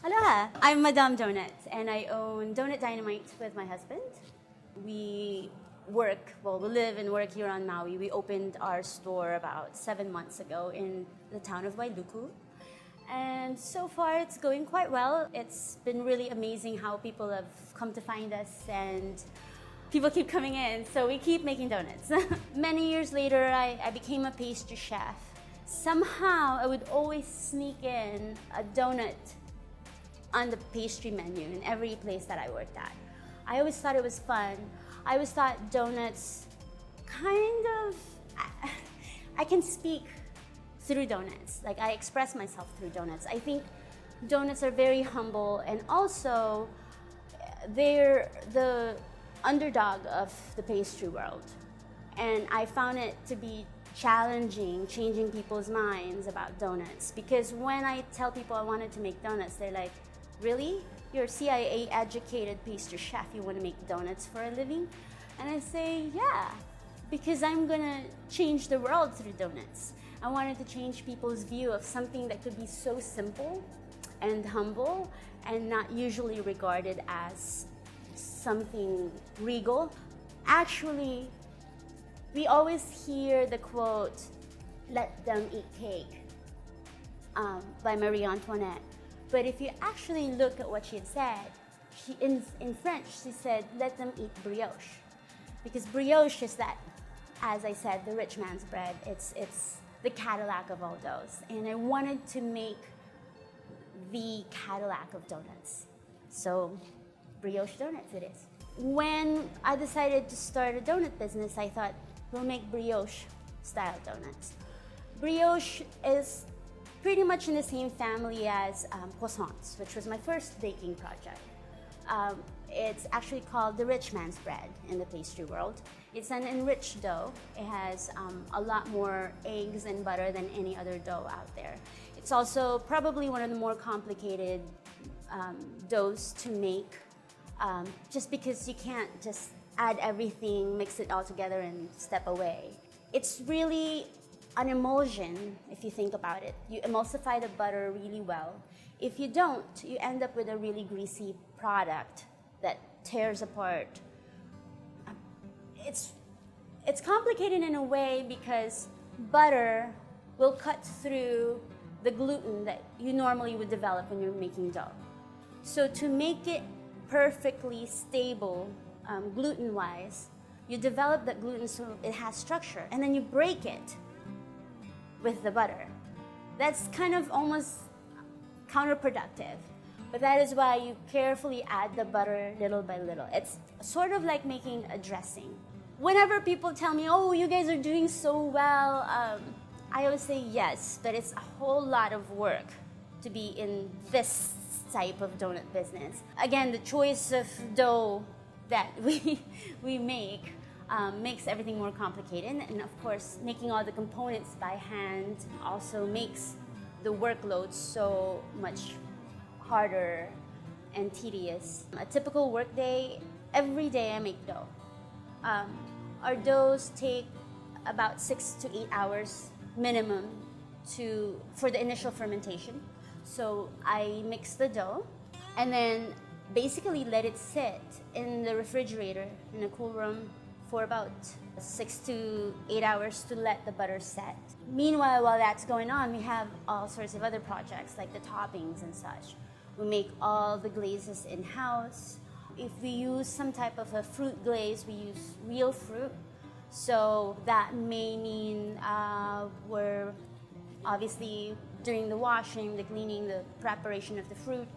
Aloha! I'm Madame Donut, and I own Donut Dynamite with my husband. We we live and work here on Maui. We opened our store about 7 months ago in the town of Wailuku. And so far, it's going quite well. It's been really amazing how people have come to find us, and people keep coming in, so we keep making donuts. Many years later, I became a pastry chef. Somehow, I would always sneak in a donut on the pastry menu in every place that I worked at. I always thought it was fun. I always thought donuts I can speak through donuts. Like, I express myself through donuts. I think donuts are very humble, and also they're the underdog of the pastry world. And I found it to be challenging, changing people's minds about donuts. Because when I tell people I wanted to make donuts, they're like, really? You're a CIA educated pastry chef, you want to make donuts for a living? And I say, yeah, because I'm gonna change the world through donuts. I wanted to change people's view of something that could be so simple and humble and not usually regarded as something regal. Actually, we always hear the quote, "Let them eat cake," by Marie Antoinette. But if you actually look at what she had said, in French, she said, "Let them eat brioche." Because brioche is that, as I said, the rich man's bread. It's the Cadillac of all doughs. And I wanted to make the Cadillac of donuts. So brioche donuts it is. When I decided to start a donut business, I thought, we'll make brioche style donuts. Brioche is pretty much in the same family as croissants, which was my first baking project. It's actually called the rich man's bread in the pastry world. It's an enriched dough. It has a lot more eggs and butter than any other dough out there. It's also probably one of the more complicated doughs to make, just because you can't just add everything, mix it all together and step away. It's really an emulsion, if you think about it. You emulsify the butter really well. If you don't, you end up with a really greasy product that tears apart. It's complicated in a way because butter will cut through the gluten that you normally would develop when you're making dough. So to make it perfectly stable gluten-wise, you develop that gluten so it has structure, and then you break it with the butter. That's kind of almost counterproductive, but that is why you carefully add the butter little by little. It's sort of like making a dressing. Whenever people tell me, oh, you guys are doing so well, I always say yes, but it's a whole lot of work to be in this type of donut business. Again, the choice of dough that we make makes everything more complicated, and of course, making all the components by hand also makes the workload so much harder and tedious. A typical work day, every day I make dough. Our doughs take about 6 to 8 hours minimum for the initial fermentation. So I mix the dough and then basically let it sit in the refrigerator in a cool room for about 6 to 8 hours to let the butter set. Meanwhile, while that's going on, we have all sorts of other projects like the toppings and such. We make all the glazes in-house. If we use some type of a fruit glaze, we use real fruit. So that may mean we're obviously doing the washing, the cleaning, the preparation of the fruit.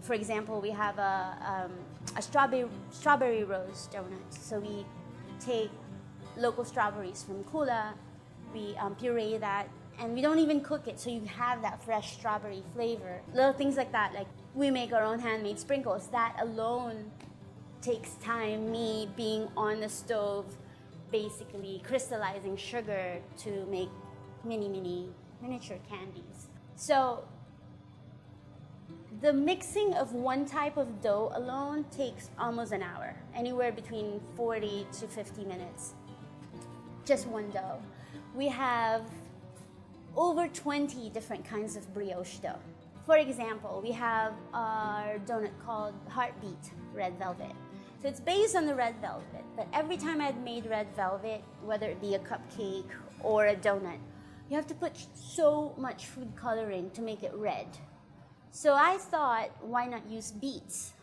For example, we have a strawberry rose donut. So we take local strawberries from Kula, we puree that, and we don't even cook it, so you have that fresh strawberry flavor. Little things like that, like we make our own handmade sprinkles. That alone takes time, me being on the stove, basically crystallizing sugar to make miniature candies. So the mixing of one type of dough alone takes almost an hour, anywhere between 40 to 50 minutes. Just one dough. We have over 20 different kinds of brioche dough, for example, we have our donut called Heartbeat Red Velvet. So it's based on the red velvet, but every time I'd made red velvet, whether it be a cupcake or a donut, you have to put so much food coloring to make it red. So I thought, why not use beets,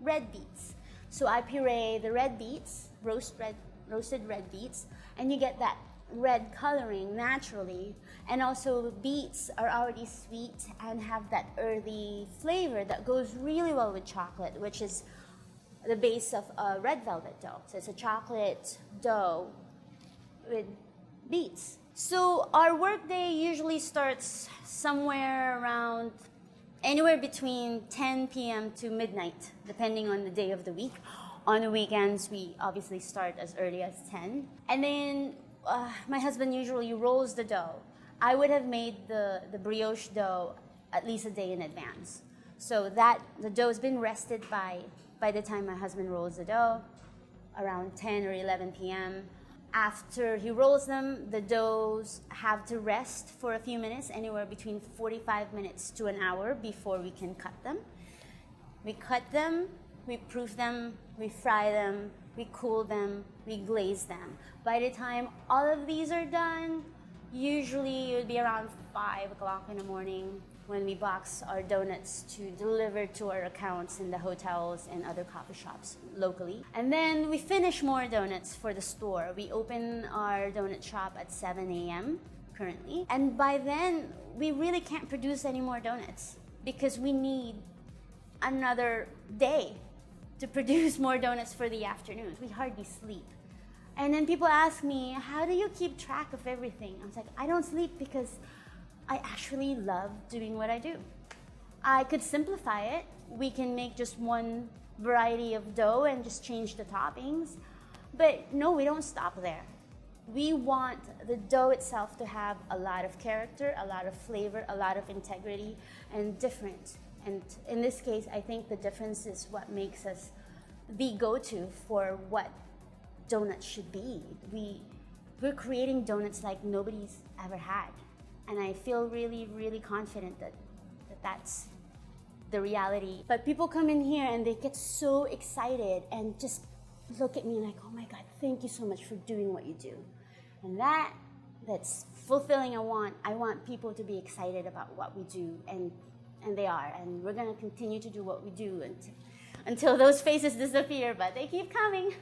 red beets? So I puree the red beets, roasted red beets, and you get that red coloring naturally. And also beets are already sweet and have that earthy flavor that goes really well with chocolate, which is the base of a red velvet dough. So it's a chocolate dough with beets. So our workday usually starts somewhere around anywhere between 10 p.m. to midnight, depending on the day of the week. On the weekends, we obviously start as early as 10. And then my husband usually rolls the dough. I would have made the brioche dough at least a day in advance. So that the dough has been rested by the time my husband rolls the dough, around 10 or 11 p.m. After he rolls them, the doughs have to rest for a few minutes, anywhere between 45 minutes to an hour before we can cut them. We cut them, we proof them, we fry them, we cool them, we glaze them. By the time all of these are done, usually it would be around 5 o'clock in the morning when we box our donuts to deliver to our accounts in the hotels and other coffee shops locally. And then we finish more donuts for the store. We open our donut shop at 7 a.m. currently. And by then, we really can't produce any more donuts because we need another day to produce more donuts for the afternoons. We hardly sleep. And then people ask me, how do you keep track of everything? I was like, I don't sleep because I actually love doing what I do. I could simplify it. We can make just one variety of dough and just change the toppings. But no, we don't stop there. We want the dough itself to have a lot of character, a lot of flavor, a lot of integrity, and different. And in this case, I think the difference is what makes us the go-to for what donuts should be. We're creating donuts like nobody's ever had. And I feel really, really confident that that's the reality. But people come in here and they get so excited and just look at me like, oh my God, thank you so much for doing what you do. And that's fulfilling. I want people to be excited about what we do, and they are. And we're gonna continue to do what we do until those faces disappear, but they keep coming.